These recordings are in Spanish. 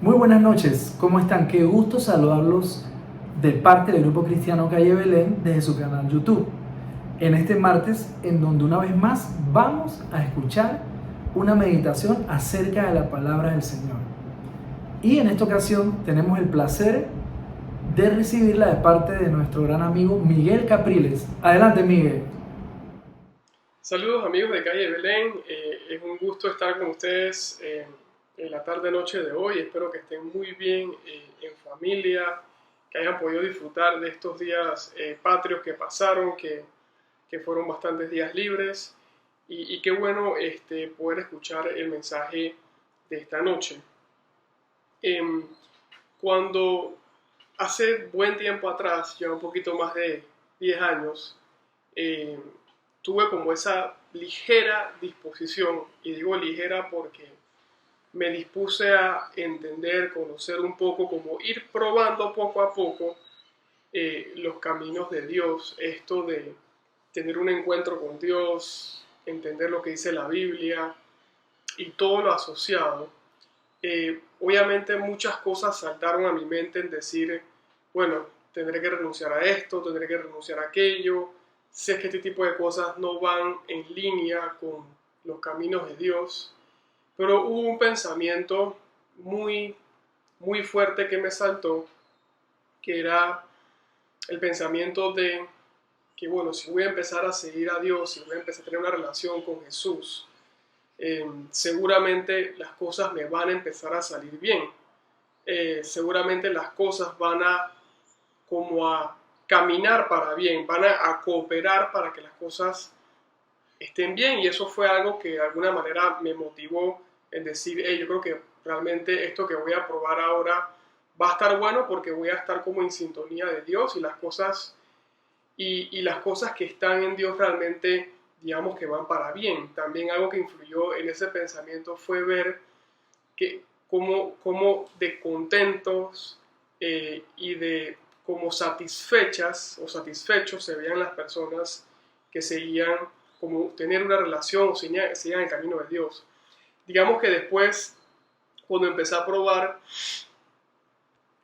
Muy buenas noches, ¿cómo están? Qué gusto saludarlos de parte del Grupo Cristiano Calle Belén desde su canal YouTube. En este martes, en donde una vez más vamos a escuchar una meditación acerca de la palabra del Señor. Y en esta ocasión tenemos el placer de recibirla de parte de nuestro gran amigo Miguel Capriles. Adelante, Miguel. Saludos amigos de Calle Belén, es un gusto estar con ustedes en la tarde-noche de hoy. Espero que estén muy bien en familia, que hayan podido disfrutar de estos días patrios que pasaron, que fueron bastantes días libres y qué bueno poder escuchar el mensaje de esta noche. Em, Cuando hace buen tiempo atrás, ya un poquito más de 10 años, eh, tuve como esa ligera disposición, y digo ligera porque me dispuse a entender, conocer un poco, como ir probando poco a poco los caminos de Dios, esto de tener un encuentro con Dios, entender lo que dice la Biblia y todo lo asociado. Obviamente muchas cosas saltaron a mi mente en decir, bueno, tendré que renunciar a esto, tendré que renunciar a aquello, sé que este tipo de cosas no van en línea con los caminos de Dios, pero hubo un pensamiento muy, muy fuerte que me saltó, que era el pensamiento de que, bueno, si voy a empezar a seguir a Dios, si voy a empezar a tener una relación con Jesús, seguramente las cosas me van a empezar a salir bien. Seguramente las cosas van a como a caminar para bien, van a cooperar para que las cosas estén bien, y eso fue algo que de alguna manera me motivó en decir, hey, yo creo que realmente esto que voy a probar ahora va a estar bueno porque voy a estar como en sintonía de Dios, y las cosas que están en Dios realmente, digamos, que van para bien. También algo que influyó en ese pensamiento fue ver que como de contentos y de como satisfechas o satisfechos se veían las personas que seguían como tener una relación o seguían el camino de Dios. Digamos que después, cuando empecé a probar,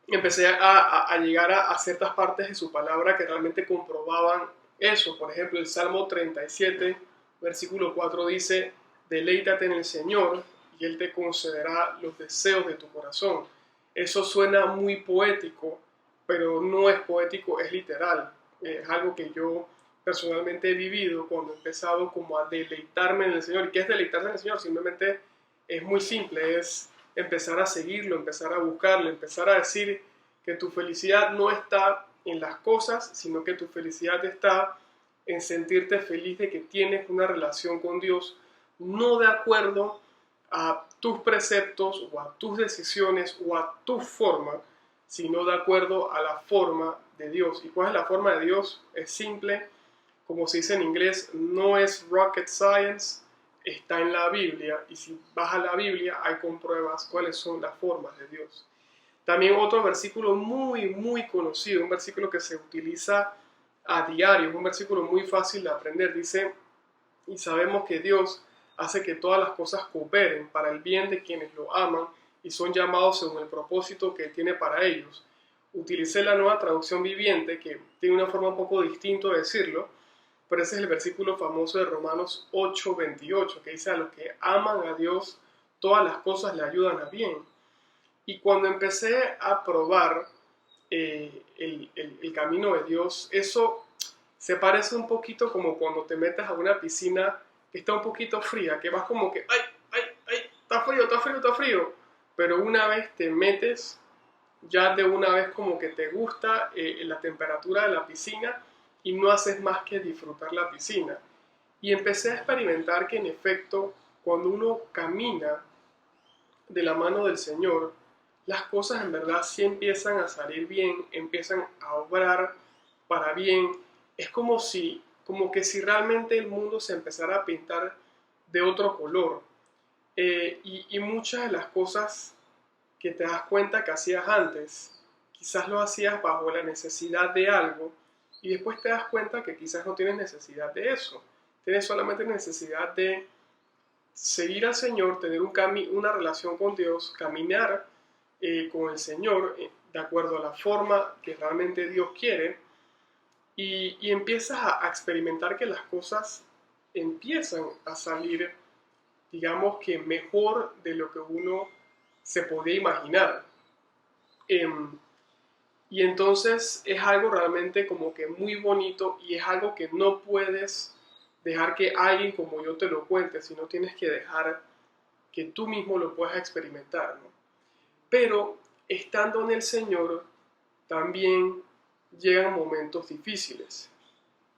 empecé a llegar a ciertas partes de su palabra que realmente comprobaban eso. Por ejemplo, el Salmo 37, versículo 4 dice, deleítate en el Señor y Él te concederá los deseos de tu corazón. Eso suena muy poético, pero no es poético, es literal. Es algo que yo personalmente he vivido cuando he empezado como a deleitarme en el Señor. ¿Y qué es deleitarse en el Señor? Simplemente es muy simple, es empezar a seguirlo, empezar a buscarlo, empezar a decir que tu felicidad no está en las cosas, sino que tu felicidad está en sentirte feliz de que tienes una relación con Dios, no de acuerdo a tus preceptos o a tus decisiones o a tu forma, sino de acuerdo a la forma de Dios. ¿Y cuál es la forma de Dios? Es simple, como se dice en inglés, no es rocket science, está en la Biblia, y si vas a la Biblia hay compruebas cuáles son las formas de Dios. También otro versículo muy, muy conocido, un versículo que se utiliza a diario, un versículo muy fácil de aprender, dice, y sabemos que Dios hace que todas las cosas cooperen para el bien de quienes lo aman y son llamados según el propósito que Él tiene para ellos. Utilicé la nueva traducción viviente, que tiene una forma un poco distinta de decirlo, pero ese es el versículo famoso de Romanos 8:28, que dice, a los que aman a Dios, todas las cosas le ayudan a bien. Y cuando empecé a probar el camino de Dios, eso se parece un poquito como cuando te metes a una piscina que está un poquito fría, que vas como que, ay, ay, ay, está frío, está frío, está frío. Pero una vez te metes, ya de una vez como que te gusta la temperatura de la piscina y no haces más que disfrutar la piscina. Y empecé a experimentar que en efecto, cuando uno camina de la mano del Señor, las cosas en verdad sí empiezan a salir bien, empiezan a obrar para bien. Es como que si realmente el mundo se empezara a pintar de otro color. Y muchas de las cosas que te das cuenta que hacías antes, quizás lo hacías bajo la necesidad de algo, y después te das cuenta que quizás no tienes necesidad de eso. Tienes solamente necesidad de seguir al Señor, tener una relación con Dios, caminar con el Señor de acuerdo a la forma que realmente Dios quiere y empiezas a experimentar que las cosas empiezan a salir, digamos que mejor de lo que uno se podía imaginar. Em, y entonces es algo realmente como que muy bonito y es algo que no puedes dejar que alguien como yo te lo cuente, sino tienes que dejar que tú mismo lo puedas experimentar, ¿no? Pero estando en el Señor también llegan momentos difíciles,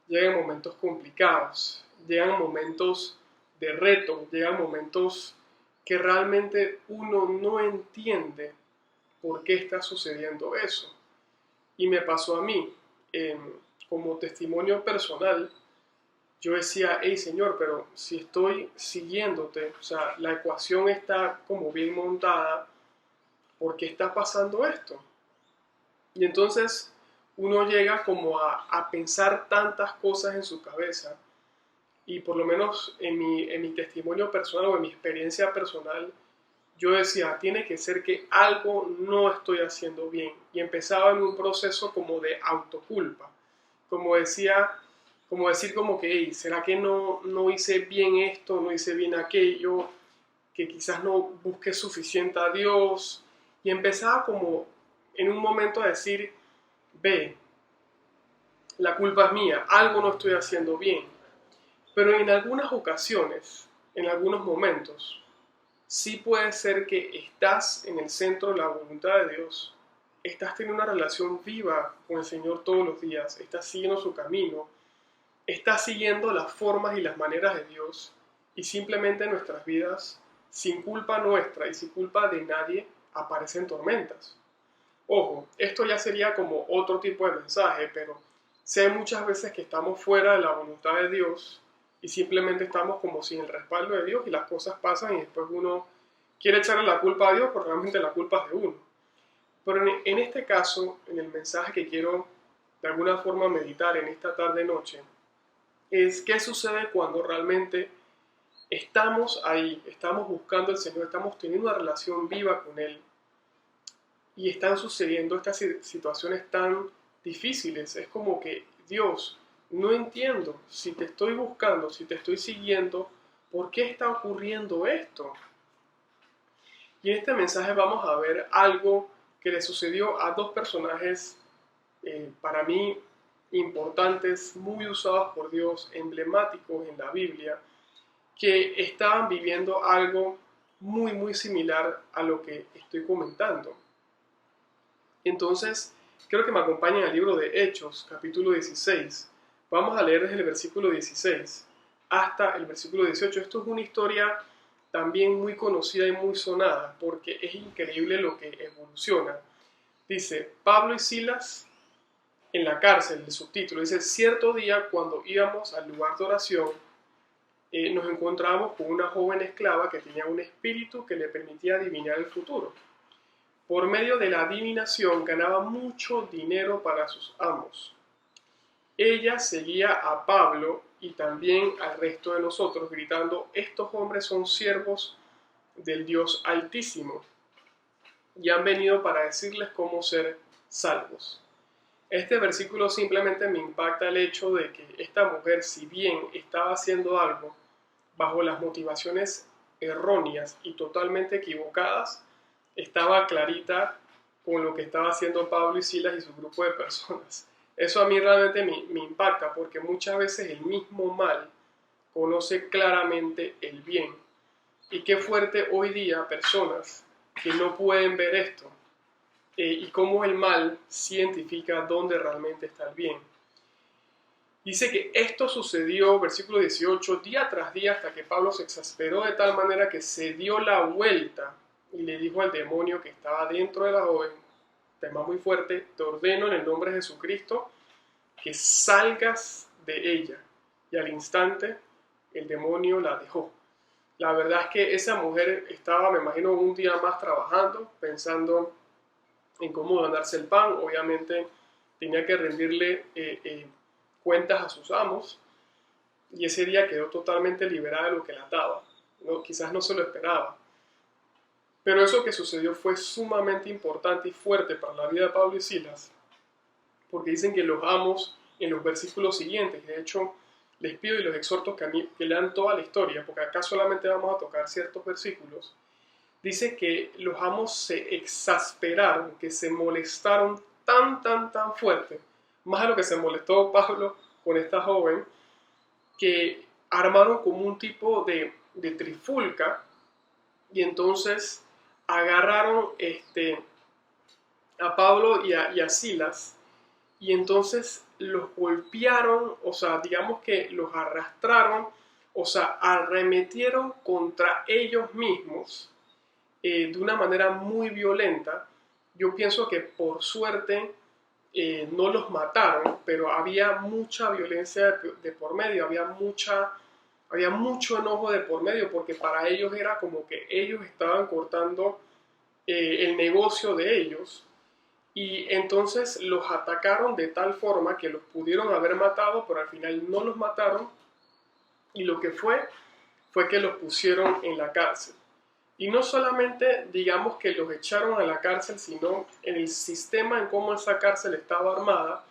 llegan momentos complicados, llegan momentos de reto, llegan momentos que realmente uno no entiende por qué está sucediendo eso. Y me pasó a mí, como testimonio personal, yo decía, hey Señor, pero si estoy siguiéndote, o sea, la ecuación está como bien montada, ¿por qué está pasando esto? Y entonces uno llega como a pensar tantas cosas en su cabeza y por lo menos en mi testimonio personal o en mi experiencia personal, yo decía, tiene que ser que algo no estoy haciendo bien. Y empezaba en un proceso como de autoculpa. Como decía, como decir como que, hey, ¿será que no hice bien esto, no hice bien aquello? Que quizás no busqué suficiente a Dios. Y empezaba como en un momento a decir, ve, la culpa es mía, algo no estoy haciendo bien. Pero en algunas ocasiones, en algunos momentos, sí puede ser que estás en el centro de la voluntad de Dios, estás teniendo una relación viva con el Señor todos los días, estás siguiendo su camino, estás siguiendo las formas y las maneras de Dios y simplemente en nuestras vidas, sin culpa nuestra y sin culpa de nadie, aparecen tormentas. Ojo, esto ya sería como otro tipo de mensaje, pero sé muchas veces que estamos fuera de la voluntad de Dios y simplemente estamos como sin el respaldo de Dios y las cosas pasan y después uno quiere echarle la culpa a Dios, pero realmente la culpa es de uno. Pero en este caso, en el mensaje que quiero de alguna forma meditar en esta tarde-noche, es qué sucede cuando realmente estamos ahí, estamos buscando al Señor, estamos teniendo una relación viva con Él y están sucediendo estas situaciones tan difíciles. Es como que, Dios, no entiendo si te estoy buscando, si te estoy siguiendo, ¿por qué está ocurriendo esto? Y en este mensaje vamos a ver algo que le sucedió a dos personajes para mí importantes, muy usados por Dios, emblemáticos en la Biblia, que estaban viviendo algo muy similar a lo que estoy comentando. Entonces, quiero que me acompañen al libro de Hechos, capítulo 16. Vamos a leer desde el versículo 16 hasta el versículo 18. Esto es una historia también muy conocida y muy sonada, porque es increíble lo que evoluciona. Dice, Pablo y Silas en la cárcel, el subtítulo, dice, cierto día cuando íbamos al lugar de oración, nos encontramos con una joven esclava que tenía un espíritu que le permitía adivinar el futuro. Por medio de la adivinación ganaba mucho dinero para sus amos. Ella seguía a Pablo y también al resto de nosotros, gritando, estos hombres son siervos del Dios Altísimo y han venido para decirles cómo ser salvos. Este versículo simplemente me impacta el hecho de que esta mujer, si bien estaba haciendo algo bajo las motivaciones erróneas y totalmente equivocadas, estaba clarita con lo que estaba haciendo Pablo y Silas y su grupo de personas. Eso a mí realmente me impacta porque muchas veces el mismo mal conoce claramente el bien. Y qué fuerte hoy día personas que no pueden ver esto y cómo el mal sí identifica dónde realmente está el bien. Dice que esto sucedió, versículo 18, día tras día hasta que Pablo se exasperó de tal manera que se dio la vuelta y le dijo al demonio que estaba dentro de la joven, tema muy fuerte, te ordeno en el nombre de Jesucristo que salgas de ella. Y al instante el demonio la dejó. La verdad es que esa mujer estaba, me imagino, un día más trabajando, pensando en cómo ganarse el pan. Obviamente tenía que rendirle cuentas a sus amos y ese día quedó totalmente liberada de lo que la ataba. No, quizás no se lo esperaba. Pero eso que sucedió fue sumamente importante y fuerte para la vida de Pablo y Silas, porque dicen que los amos en los versículos siguientes. De hecho, les pido y los exhorto que lean toda la historia, porque acá solamente vamos a tocar ciertos versículos. Dice que los amos se exasperaron, que se molestaron tan fuerte, más de lo que se molestó Pablo con esta joven, que armaron como un tipo de trifulca, y entonces agarraron a Pablo y a Silas, y entonces los golpearon, o sea, digamos que los arrastraron, o sea, arremetieron contra ellos mismos de una manera muy violenta. Yo pienso que por suerte no los mataron, pero había mucha violencia de por medio, había mucho enojo de por medio, porque para ellos era como que ellos estaban cortando el negocio de ellos, y entonces los atacaron de tal forma que los pudieron haber matado, pero al final no los mataron, y lo que fue que los pusieron en la cárcel. Y no solamente digamos que los echaron a la cárcel, sino en el sistema en cómo esa cárcel estaba armada,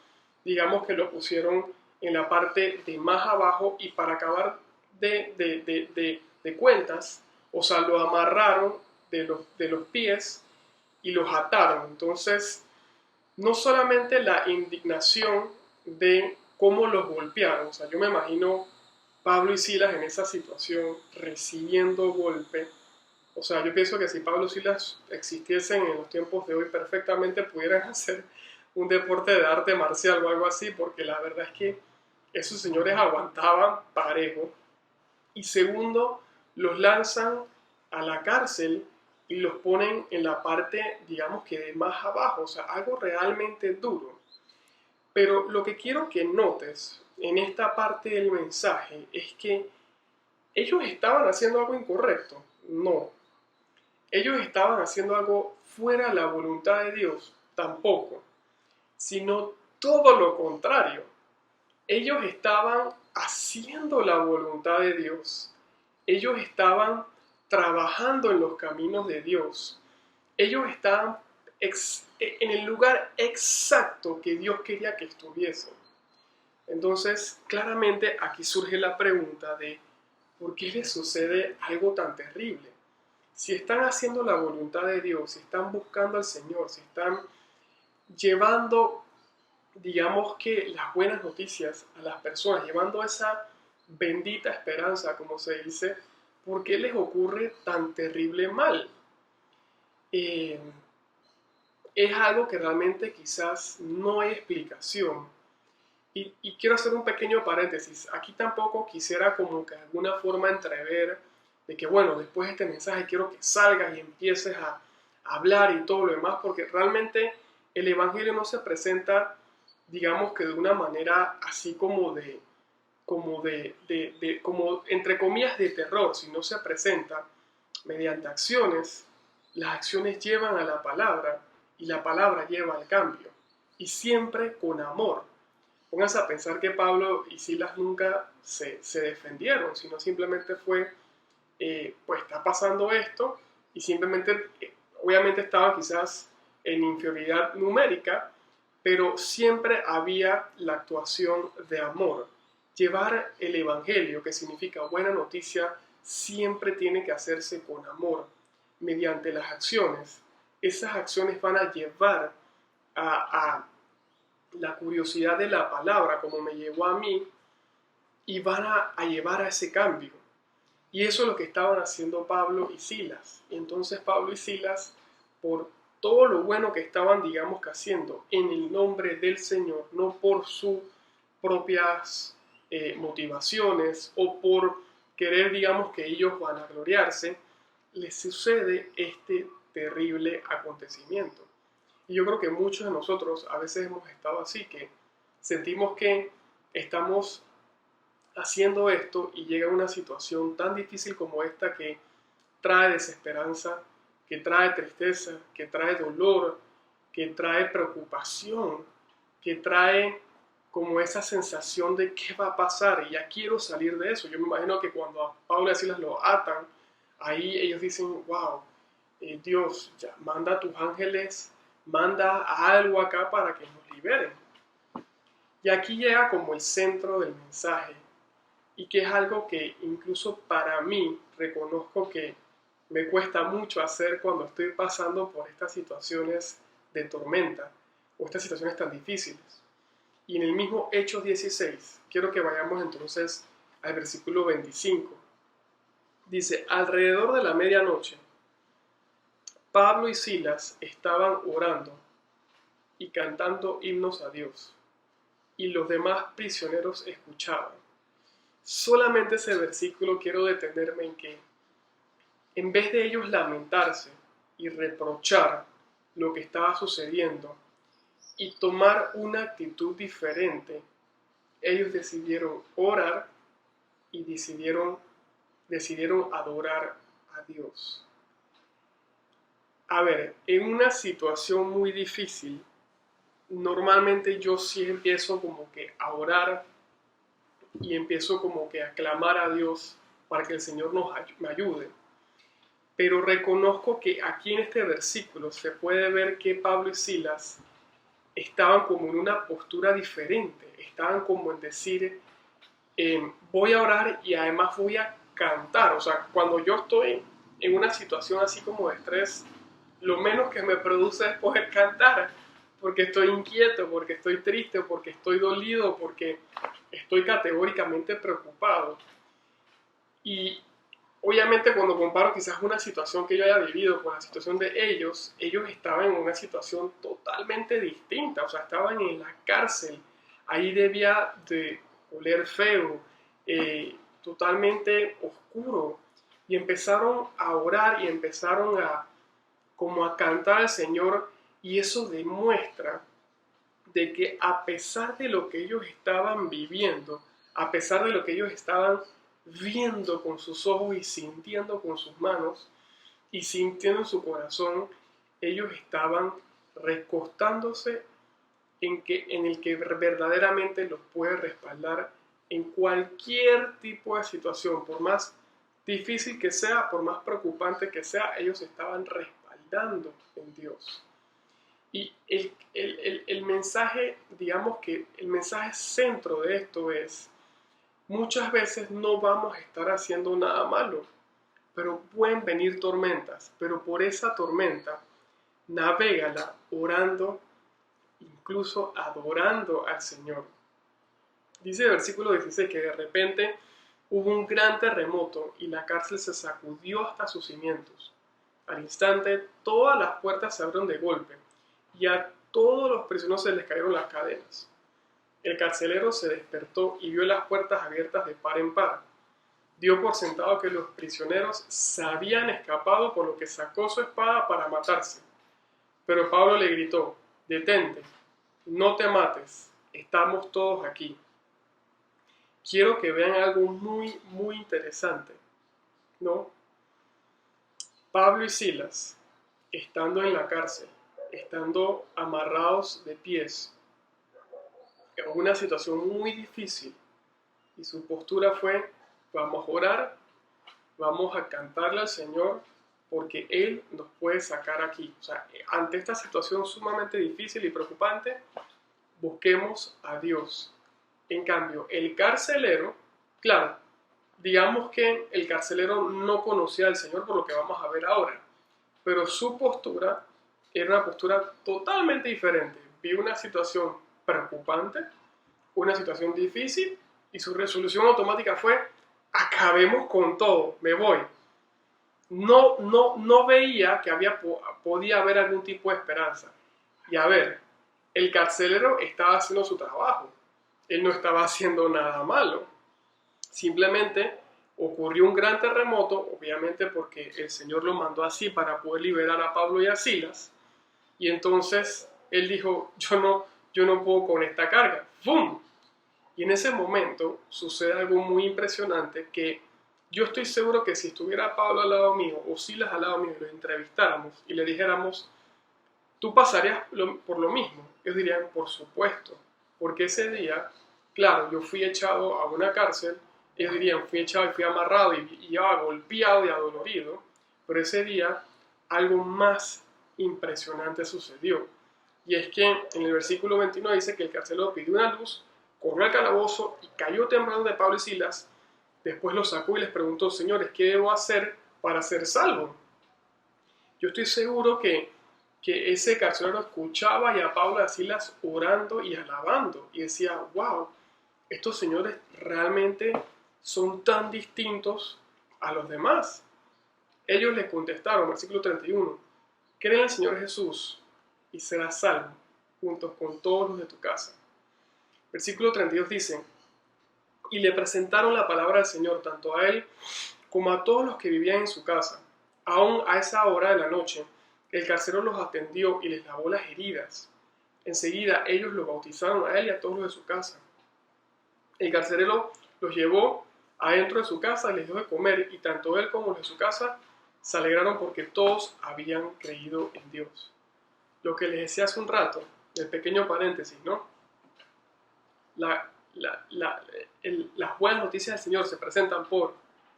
digamos que lo pusieron en la parte de más abajo, y para acabar de cuentas, o sea, lo amarraron de los pies y los ataron. Entonces, no solamente la indignación de cómo los golpearon, o sea, yo me imagino Pablo y Silas en esa situación recibiendo golpe. O sea, yo pienso que si Pablo y Silas existiesen en los tiempos de hoy, perfectamente pudieran hacer un deporte de arte marcial o algo así, porque la verdad es que esos señores aguantaban parejo. Y segundo, los lanzan a la cárcel y los ponen en la parte, digamos que de más abajo, o sea, algo realmente duro. Pero lo que quiero que notes en esta parte del mensaje es que ellos estaban haciendo algo incorrecto. No. Ellos estaban haciendo algo fuera de la voluntad de Dios. Tampoco. Sino todo lo contrario. Ellos estaban haciendo la voluntad de Dios. Ellos estaban trabajando en los caminos de Dios. Ellos estaban en el lugar exacto que Dios quería que estuviesen. Entonces, claramente aquí surge la pregunta de ¿por qué les sucede algo tan terrible? Si están haciendo la voluntad de Dios, si están buscando al Señor, si están llevando, digamos que las buenas noticias a las personas, llevando esa bendita esperanza, como se dice, ¿por qué les ocurre tan terrible mal? Es algo que realmente quizás no hay explicación. Y quiero hacer un pequeño paréntesis. Aquí tampoco quisiera como que de alguna forma entrever de que, bueno, después de este mensaje quiero que salgas y empieces a hablar y todo lo demás, porque realmente el Evangelio no se presenta, digamos que de una manera así como como entre comillas de terror, sino se presenta mediante acciones. Las acciones llevan a la palabra y la palabra lleva al cambio, y siempre con amor. Pónganse a pensar que Pablo y Silas nunca se defendieron, sino simplemente fue, pues está pasando esto, y simplemente, obviamente estaban quizás en inferioridad numérica, pero siempre había la actuación de amor. Llevar el Evangelio, que significa buena noticia, siempre tiene que hacerse con amor, mediante las acciones. Esas acciones van a llevar a la curiosidad de la palabra, como me llevó a mí, y van a llevar a ese cambio. Y eso es lo que estaban haciendo Pablo y Silas. Y entonces Pablo y Silas, por todo lo bueno que estaban, digamos que haciendo en el nombre del Señor, no por sus propias motivaciones o por querer, digamos, que ellos van a gloriarse, les sucede este terrible acontecimiento. Y yo creo que muchos de nosotros a veces hemos estado así, que sentimos que estamos haciendo esto y llega una situación tan difícil como esta que trae desesperanza, que trae tristeza, que trae dolor, que trae preocupación, que trae como esa sensación de qué va a pasar, y ya quiero salir de eso. Yo me imagino que cuando a Pablo y Silas lo atan, ahí ellos dicen, wow, Dios, ya, manda a tus ángeles, manda algo acá para que nos liberen. Y aquí llega como el centro del mensaje, y que es algo que incluso para mí reconozco que me cuesta mucho hacer cuando estoy pasando por estas situaciones de tormenta o estas situaciones tan difíciles. Y en el mismo Hechos 16, quiero que vayamos entonces al versículo 25. Dice, alrededor de la medianoche, Pablo y Silas estaban orando y cantando himnos a Dios, y los demás prisioneros escuchaban. Solamente ese versículo quiero detenerme en que, en vez de ellos lamentarse y reprochar lo que estaba sucediendo y tomar una actitud diferente, ellos decidieron orar y decidieron adorar a Dios. A ver, en una situación muy difícil, normalmente yo sí empiezo como que a orar y empiezo como que a clamar a Dios para que el Señor me ayude. Pero reconozco que aquí en este versículo se puede ver que Pablo y Silas estaban como en una postura diferente, estaban como en decir, voy a orar y además voy a cantar. O sea, cuando yo estoy en una situación así como de estrés, lo menos que me produce es poder cantar, porque estoy inquieto, porque estoy triste, porque estoy dolido, porque estoy categóricamente preocupado. Y obviamente cuando comparo quizás una situación que yo haya vivido con la situación de ellos estaban en una situación totalmente distinta, o sea, estaban en la cárcel, ahí debía de oler feo, totalmente oscuro, y empezaron a orar y empezaron como a cantar al Señor, y eso demuestra de que a pesar de lo que ellos estaban viviendo, a pesar de lo que ellos estaban viendo con sus ojos y sintiendo con sus manos y sintiendo en su corazón, ellos estaban recostándose en el que verdaderamente los puede respaldar en cualquier tipo de situación, por más difícil que sea, por más preocupante que sea, ellos estaban respaldando en Dios. Y el mensaje, digamos que el mensaje centro de esto es, muchas veces no vamos a estar haciendo nada malo, pero pueden venir tormentas, pero por esa tormenta, navégala orando, incluso adorando al Señor. Dice el versículo 16 que de repente hubo un gran terremoto y la cárcel se sacudió hasta sus cimientos. Al instante, todas las puertas se abrieron de golpe y a todos los prisioneros se les cayeron las cadenas. El carcelero se despertó y vio las puertas abiertas de par en par. Dio por sentado que los prisioneros se habían escapado, por lo que sacó su espada para matarse. Pero Pablo le gritó, detente, no te mates, estamos todos aquí. Quiero que vean algo muy, muy interesante, ¿no? Pablo y Silas, estando en la cárcel, estando amarrados de pies, en una situación muy difícil, y su postura fue, vamos a orar, vamos a cantarle al Señor, porque Él nos puede sacar aquí. O sea, ante esta situación sumamente difícil y preocupante, busquemos a Dios. En cambio, el carcelero, claro, digamos que el carcelero no conocía al Señor por lo que vamos a ver ahora, pero su postura era una postura totalmente diferente. Vio una situación preocupante, una situación difícil, y su resolución automática fue, acabemos con todo, me voy. No veía que podía haber algún tipo de esperanza. Y a ver, el carcelero estaba haciendo su trabajo, él no estaba haciendo nada malo, simplemente ocurrió un gran terremoto, obviamente porque el Señor lo mandó así para poder liberar a Pablo y a Silas, y entonces él dijo, yo no puedo con esta carga, ¡fum! Y en ese momento sucede algo muy impresionante que yo estoy seguro que si estuviera Pablo al lado mío o Silas al lado mío y lo entrevistáramos y le dijéramos, tú pasarías por lo mismo, ellos dirían, por supuesto, porque ese día, claro, yo fui echado a una cárcel, ellos dirían, fui echado y fui amarrado y iba golpeado y adolorido, pero ese día algo más impresionante sucedió. Y es que en el versículo 21 dice que el carcelero pidió una luz, corrió al calabozo y cayó temblando de Pablo y Silas. Después los sacó y les preguntó: señores, ¿qué debo hacer para ser salvo? Yo estoy seguro que ese carcelero escuchaba y a Pablo y a Silas orando y alabando y decía: wow, estos señores realmente son tan distintos a los demás. Ellos le contestaron, versículo 31, cree en el Señor Jesús y serás salvo, junto con todos los de tu casa. Versículo 32 dice: y le presentaron la palabra del Señor tanto a él como a todos los que vivían en su casa. Aún a esa hora de la noche, el carcelero los atendió y les lavó las heridas. Enseguida ellos lo bautizaron a él y a todos los de su casa. El carcelero los llevó adentro de su casa y les dio de comer, y tanto él como los de su casa se alegraron porque todos habían creído en Dios. Lo que les decía hace un rato, el pequeño paréntesis, ¿no? Las buenas noticias del Señor se presentan por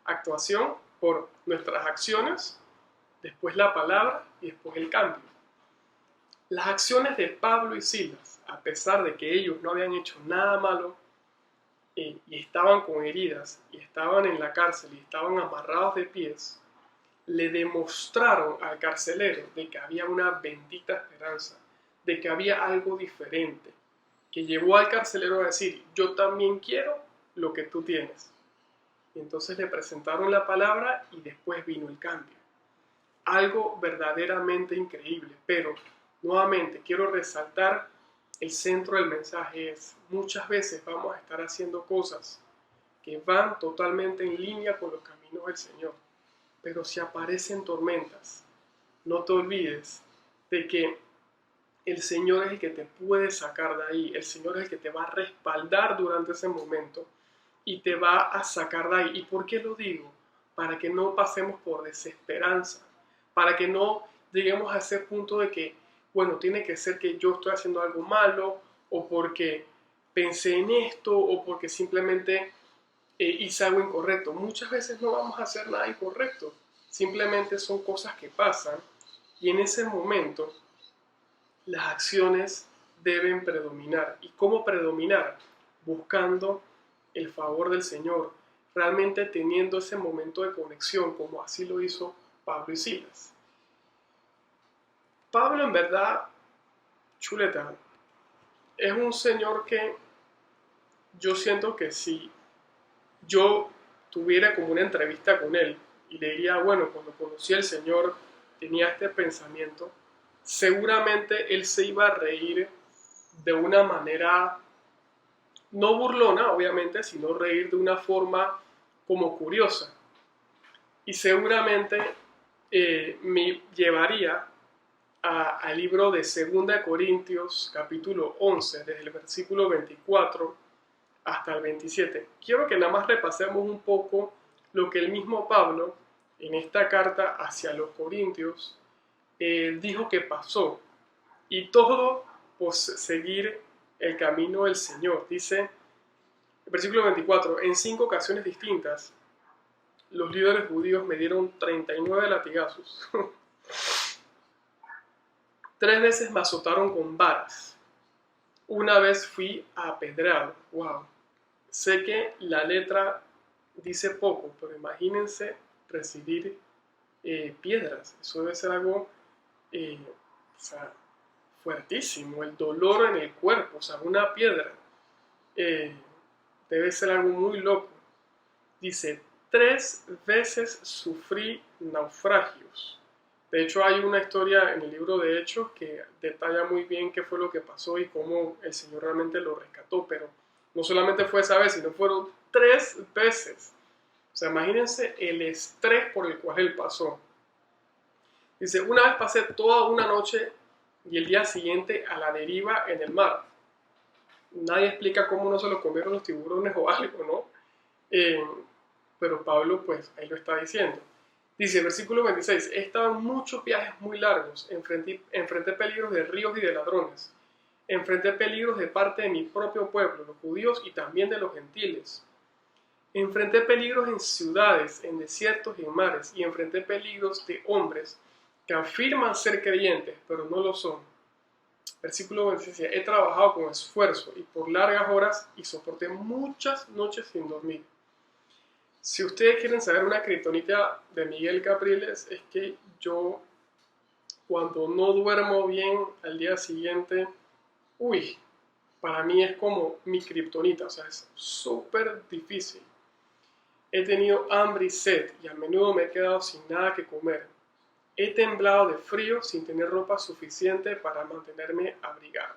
actuación, por nuestras acciones, después la palabra y después el cambio. Las acciones de Pablo y Silas, a pesar de que ellos no habían hecho nada malo y estaban con heridas y estaban en la cárcel y estaban amarrados de pies, le demostraron al carcelero de que había una bendita esperanza, de que había algo diferente, que llevó al carcelero a decir: yo también quiero lo que tú tienes. Y entonces le presentaron la palabra y después vino el cambio. Algo verdaderamente increíble, pero nuevamente quiero resaltar el centro del mensaje es: muchas veces vamos a estar haciendo cosas que van totalmente en línea con los caminos del Señor, pero si aparecen tormentas, no te olvides de que el Señor es el que te puede sacar de ahí, el Señor es el que te va a respaldar durante ese momento y te va a sacar de ahí. ¿Y por qué lo digo? Para que no pasemos por desesperanza, para que no lleguemos a ese punto de que, bueno, tiene que ser que yo estoy haciendo algo malo, o porque pensé en esto, o porque simplemente hice algo incorrecto. Muchas veces no vamos a hacer nada incorrecto, simplemente son cosas que pasan, y en ese momento las acciones deben predominar. ¿Y cómo predominar? Buscando el favor del Señor, realmente teniendo ese momento de conexión, como así lo hizo Pablo y Silas. Pablo, en verdad, chuleta, es un señor que yo siento que si yo tuviera como una entrevista con él y le diría: bueno, cuando conocí al Señor tenía este pensamiento, seguramente él se iba a reír de una manera no burlona, obviamente, sino reír de una forma como curiosa. Y seguramente me llevaría al libro de 2 Corintios, capítulo 11, desde el versículo 24 hasta el 27. Quiero que nada más repasemos un poco lo que el mismo Pablo, en esta carta hacia los Corintios, dijo que pasó. Y todo por seguir el camino del Señor. Dice, el versículo 24, en 5 ocasiones distintas, los líderes judíos me dieron 39 latigazos. 3 veces me azotaron con varas. Una vez fui apedreado. Wow. Sé que la letra dice poco, pero imagínense recibir piedras. Eso debe ser algo fuertísimo. El dolor en el cuerpo, una piedra. Debe ser algo muy loco. Dice, 3 veces sufrí naufragios. De hecho, hay una historia en el libro de Hechos que detalla muy bien qué fue lo que pasó y cómo el Señor realmente lo rescató. Pero no solamente fue esa vez, sino fueron 3 veces. O sea, imagínense el estrés por el cual él pasó. Dice, una vez pasé toda una noche y el día siguiente a la deriva en el mar. Nadie explica cómo no se lo comieron los tiburones o algo, ¿no? Pero Pablo, pues, ahí lo está diciendo. Dice, versículo 26, he estado en muchos viajes muy largos, enfrenté peligros de ríos y de ladrones, enfrenté peligros de parte de mi propio pueblo, los judíos y también de los gentiles. Enfrenté peligros en ciudades, en desiertos y en mares, y enfrenté peligros de hombres que afirman ser creyentes, pero no lo son. Versículo 26 dice, he trabajado con esfuerzo y por largas horas y soporté muchas noches sin dormir. Si ustedes quieren saber una kriptonita de Miguel Capriles, es que yo cuando no duermo bien al día siguiente, uy, para mí es como mi kriptonita, o sea, es súper difícil. He tenido hambre y sed y a menudo me he quedado sin nada que comer. He temblado de frío sin tener ropa suficiente para mantenerme abrigado.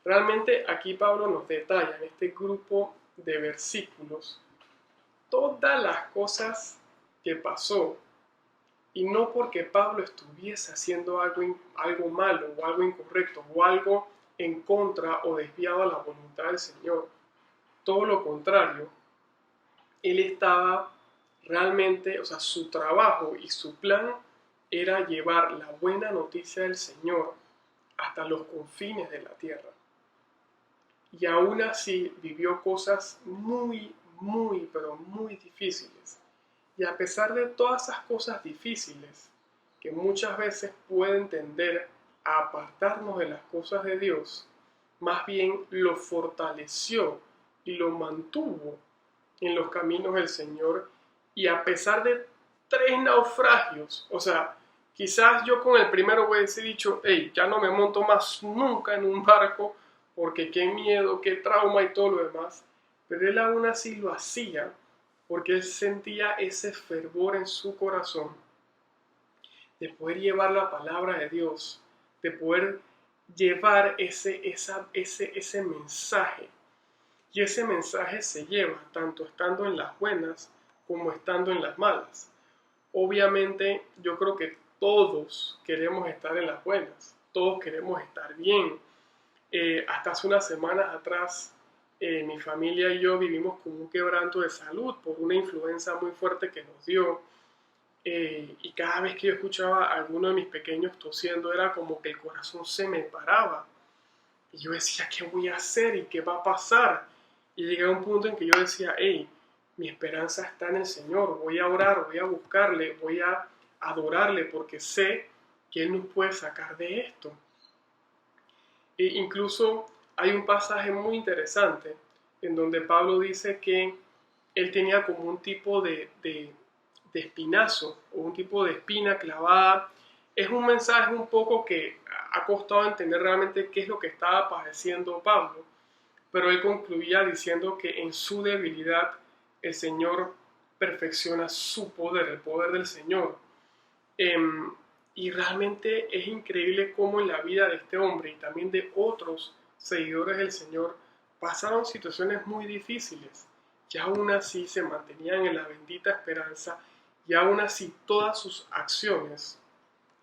Realmente aquí Pablo nos detalla en este grupo de versículos todas las cosas que pasó. Y no porque Pablo estuviese haciendo algo malo o algo incorrecto o algo en contra o desviado a la voluntad del Señor. Todo lo contrario, él estaba realmente, o sea, su trabajo y su plan era llevar la buena noticia del Señor hasta los confines de la tierra. Y aún así vivió cosas pero muy difíciles. Y a pesar de todas esas cosas difíciles, que muchas veces pueden tender a apartarnos de las cosas de Dios, más bien lo fortaleció y lo mantuvo en los caminos del Señor. Y a pesar de 3 naufragios, o sea, quizás yo con el primero hubiese dicho, hey, ya no me monto más nunca en un barco, porque qué miedo, qué trauma y todo lo demás. Pero él aún así lo hacía porque él sentía ese fervor en su corazón de poder llevar la palabra de Dios, de poder llevar ese mensaje. Y ese mensaje se lleva tanto estando en las buenas como estando en las malas. Obviamente yo creo que todos queremos estar en las buenas, todos queremos estar bien. Hasta hace unas semanas atrás mi familia y yo vivimos con un quebranto de salud por una influenza muy fuerte que nos dio. Y cada vez que yo escuchaba a alguno de mis pequeños tosiendo era como que el corazón se me paraba. Y yo decía, ¿qué voy a hacer? ¿Y qué va a pasar? Y llegué a un punto en que yo decía, hey, mi esperanza está en el Señor. Voy a orar, voy a buscarle, voy a adorarle porque sé que Él nos puede sacar de esto. E incluso hay un pasaje muy interesante en donde Pablo dice que él tenía como un tipo de espinazo o un tipo de espina clavada. Es un mensaje un poco que ha costado entender realmente qué es lo que estaba padeciendo Pablo, pero él concluía diciendo que en su debilidad el Señor perfecciona su poder, el poder del Señor. Y realmente es increíble cómo en la vida de este hombre y también de otros seguidores del Señor pasaron situaciones muy difíciles y aún así se mantenían en la bendita esperanza y aún así todas sus acciones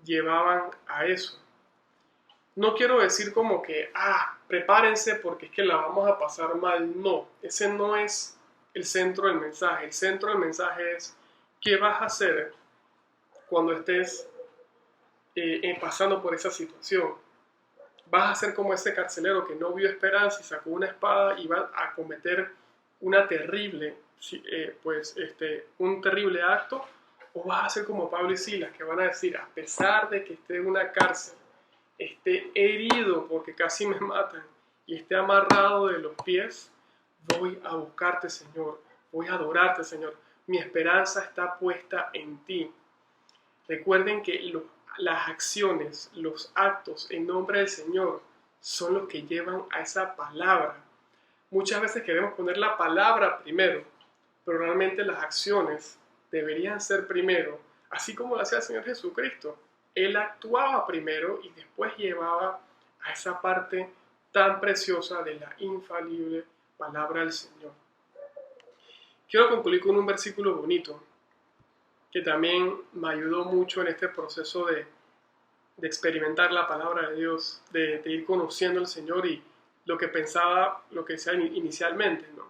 llevaban a eso. No quiero decir como que, prepárense porque es que la vamos a pasar mal. No, ese no es el centro del mensaje. El centro del mensaje es qué vas a hacer cuando estés pasando por esa situación. Vas a ser como ese carcelero que no vio esperanza y sacó una espada y va a cometer una terrible, un terrible acto, o vas a ser como Pablo y Silas que van a decir, a pesar de que esté en una cárcel, esté herido porque casi me matan y esté amarrado de los pies, voy a buscarte, Señor, voy a adorarte, Señor, mi esperanza está puesta en ti. Recuerden que las acciones, los actos en nombre del Señor son los que llevan a esa palabra. Muchas veces queremos poner la palabra primero, pero realmente las acciones deberían ser primero, así como lo hacía el Señor Jesucristo. Él actuaba primero y después llevaba a esa parte tan preciosa de la infalible palabra del Señor. Quiero concluir con un versículo bonito que también me ayudó mucho en este proceso de experimentar la palabra de Dios, de ir conociendo al Señor y lo que pensaba, lo que decía inicialmente, ¿no?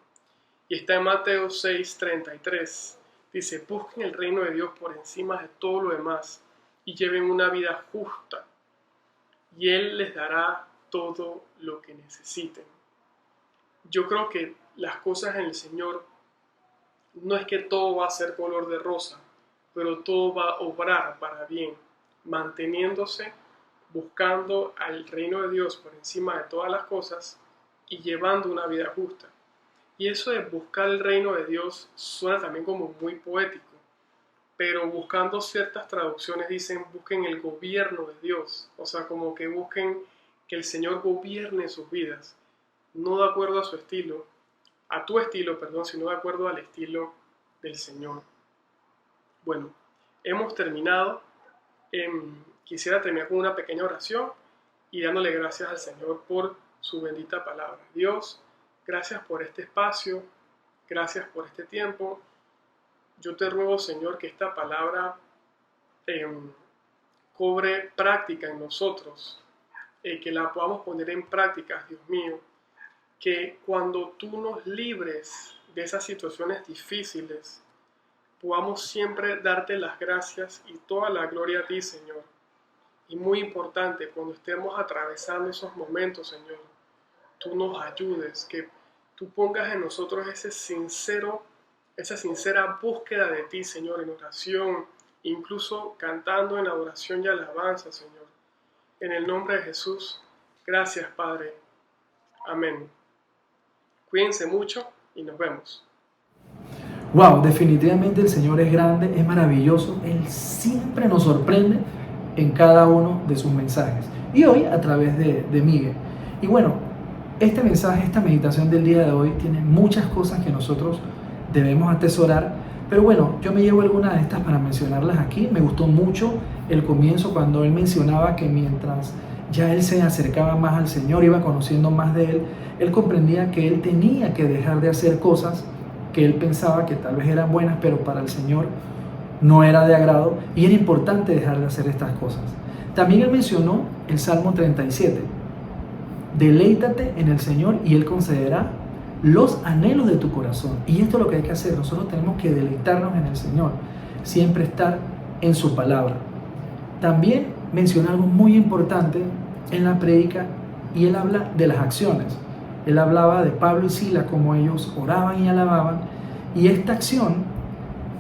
Y está en Mateo 6:33. Dice, busquen el reino de Dios por encima de todo lo demás y lleven una vida justa y Él les dará todo lo que necesiten. Yo creo que las cosas en el Señor no es que todo va a ser color de rosa, pero todo va a obrar para bien. manteniéndose, buscando al reino de Dios por encima de todas las cosas y llevando una vida justa. Y eso de buscar el reino de Dios suena también como muy poético, pero buscando ciertas traducciones dicen busquen el gobierno de Dios, o sea, como que busquen que el Señor gobierne sus vidas, no de acuerdo a su estilo, a tu estilo, perdón, sino de acuerdo al estilo del Señor. Bueno, hemos terminado. Quisiera terminar con una pequeña oración y dándole gracias al Señor por su bendita palabra. Dios, gracias por este espacio, gracias por este tiempo. Yo te ruego, Señor, que esta palabra cobre práctica en nosotros, que la podamos poner en práctica, Dios mío, que cuando tú nos libres de esas situaciones difíciles, podamos siempre darte las gracias y toda la gloria a ti, Señor. Y muy importante, cuando estemos atravesando esos momentos, Señor, tú nos ayudes, que tú pongas en nosotros esa sincera búsqueda de ti, Señor, en oración, incluso cantando en adoración y alabanza, Señor. En el nombre de Jesús, gracias, Padre. Amén. Cuídense mucho y nos vemos. Wow, definitivamente el Señor es grande, es maravilloso. Él siempre nos sorprende en cada uno de sus mensajes. Y hoy a través de Miguel. Y bueno, este mensaje, esta meditación del día de hoy tiene muchas cosas que nosotros debemos atesorar. Pero bueno, yo me llevo algunas de estas para mencionarlas aquí. Me gustó mucho el comienzo cuando él mencionaba que mientras ya él se acercaba más al Señor, iba conociendo más de él, él comprendía que él tenía que dejar de hacer cosas que él pensaba que tal vez eran buenas, pero para el Señor no era de agrado, y era importante dejar de hacer estas cosas. También él mencionó el Salmo 37. Deleítate en el Señor y Él concederá los anhelos de tu corazón. Y esto es lo que hay que hacer. Nosotros tenemos que deleitarnos en el Señor, siempre estar en su palabra. También menciona algo muy importante en la prédica, y él habla de las acciones. Él hablaba de Pablo y Sila, cómo ellos oraban y alababan, y esta acción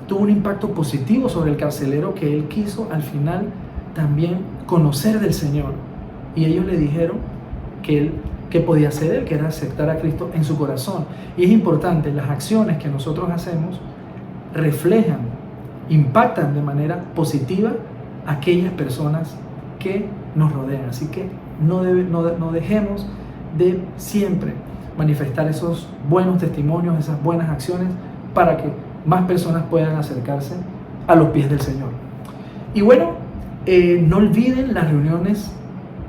tuvo un impacto positivo sobre el carcelero, que él quiso al final también conocer del Señor, y ellos le dijeron que podía hacer él, que era aceptar a Cristo en su corazón. Y es importante, las acciones que nosotros hacemos reflejan, impactan de manera positiva a aquellas personas que nos rodean. Así que no dejemos de siempre manifestar esos buenos testimonios, esas buenas acciones, para que más personas puedan acercarse a los pies del Señor. Y bueno, no olviden las reuniones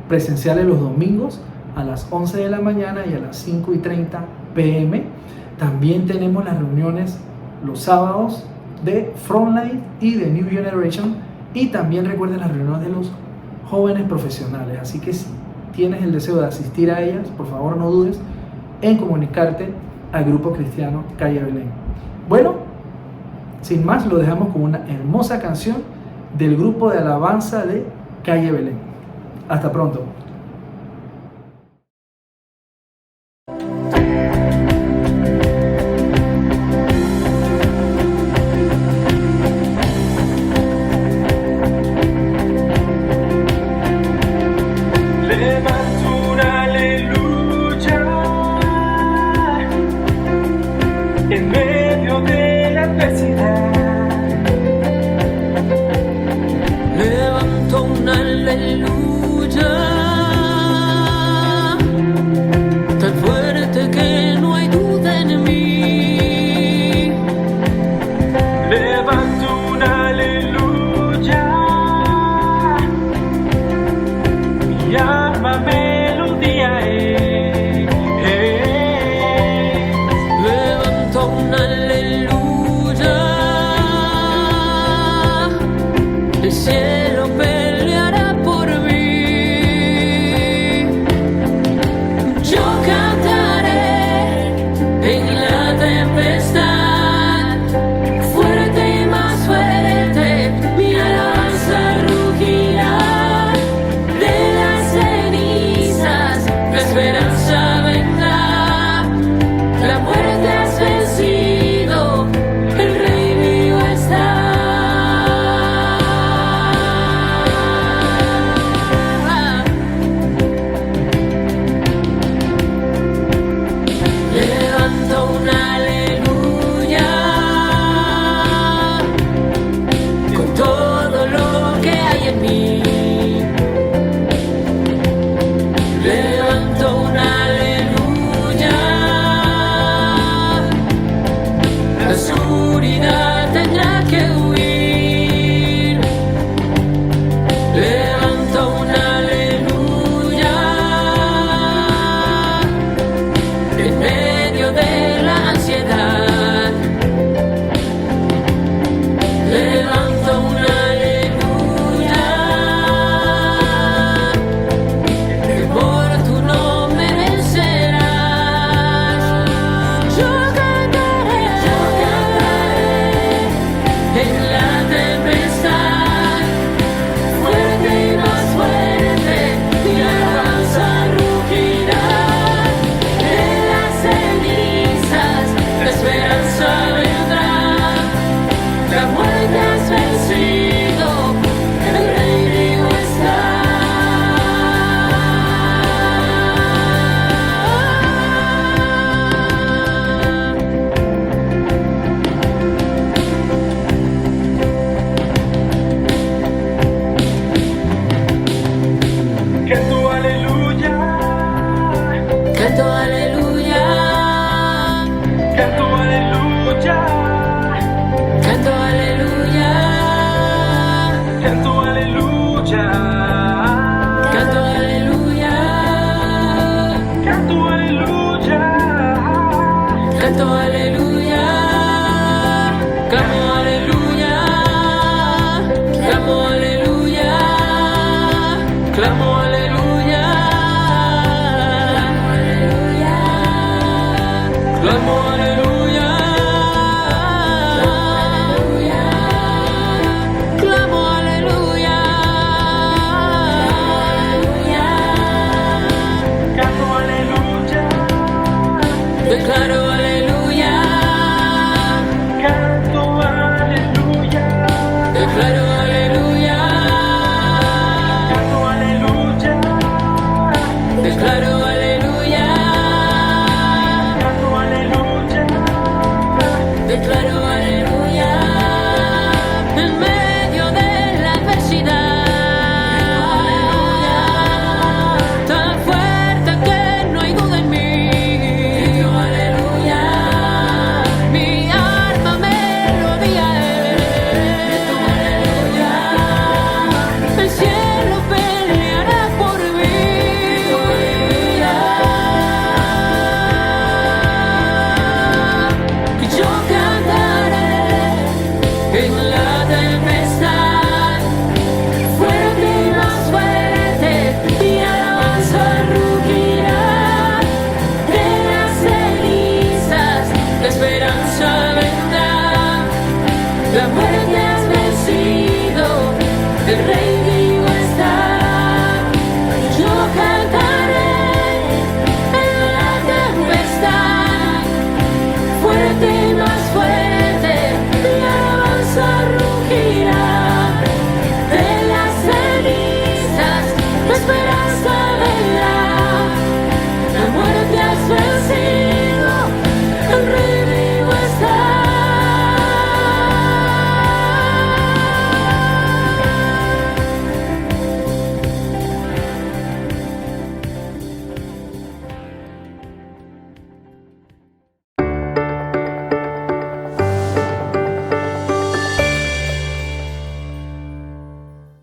presenciales los domingos a las 11 de la mañana y a las 5:30 p.m. También tenemos las reuniones los sábados de Frontline y de New Generation, y también recuerden las reuniones de los jóvenes profesionales. Así que si tienes el deseo de asistir a ellas, por favor no dudes en comunicarte al Grupo Cristiano Calle Belén. Bueno, sin más, lo dejamos con una hermosa canción del grupo de alabanza de Calle Belén. Hasta pronto. En medio de la adversidad, levanto un aleluya, tan fuerte que no hay duda en mí. Levanto un aleluya, mi alma melodía es. Un aleluya, el cielo peleará por mí. clamo aleluya.